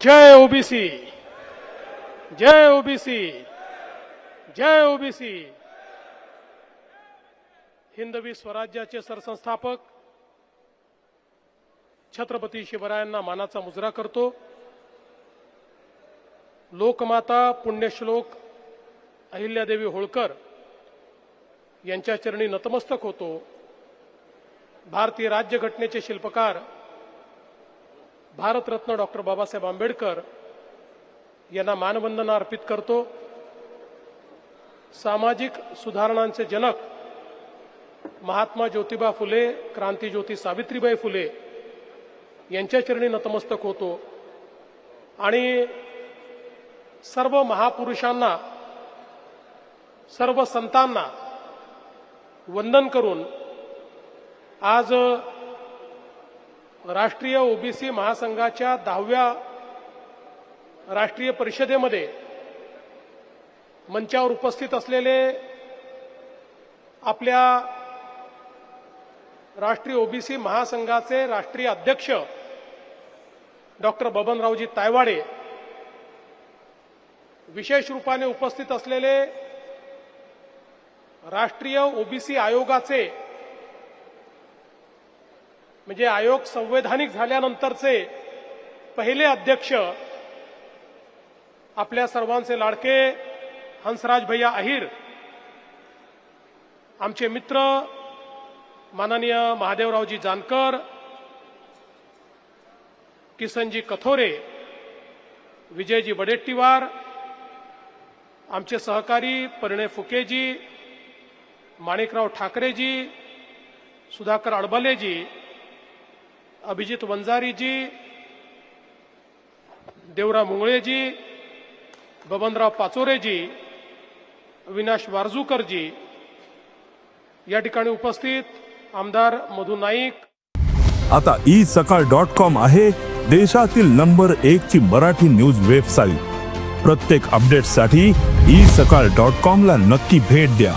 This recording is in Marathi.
जय ओबीसी, जय ओबीसी, जय ओबीसी। हिंदवी स्वराज्याचे सरसंस्थापक छत्रपती शिवरायांना मानाचा मुजरा करतो। लोकमाता पुण्यश्लोक अहिल्यादेवी होळकर यांच्या चरणी नतमस्तक होतो। भारतीय राज्यघटनेचे शिल्पकार भारतरत्न डॉक्टर बाबासाहेब आंबेडकर यांना मानवंदना अर्पित करतो। सामाजिक सुधारणांचे जनक महात्मा ज्योतिबा फुले, क्रांतिज्योती सावित्रीबाई फुले यांच्या चरणी नतमस्तक होतो आणि सर्व महापुरुषांना, सर्व संतांना वंदन करून आज राष्ट्रीय ओबीसी महासंघाच्या 10व्या राष्ट्रीय परिषदेमध्ये मंचावर उपस्थित असलेले आपल्या राष्ट्रीय ओबीसी महासंघाचे राष्ट्रीय अध्यक्ष डॉक्टर बबनरावजी तायवाडे, विशेष रूपाने उपस्थित असलेले राष्ट्रीय ओबीसी आयोगाचे म्हणजे आयोग संवैधानिक झाल्यानंतरचे पहिले अध्यक्ष आपल्या सर्वांचे लाडके हंसराज भैया अहिर, आमचे मित्र माननीय महादेवरावजी जानकर, किसनजी कथोरे, विजयजी वडेट्टीवार, आमचे सहकारी परिणय फुकेजी, माणिकराव ठाकरेजी, सुधाकर अडबलेजी, अभिजित वंजारीजी, देवराव मुंगळेजी, बबनराव पाचोरेजी, अविनाश वारजूकरजी, या ठिकाणी उपस्थित आमदार मधु नाईक। आता isakal.com आहे देशातील नंबर 1 ची मराठी न्यूज वेबसाईट। प्रत्येक अपडेटसाठी isakal.com ला नक्की भेट द्या।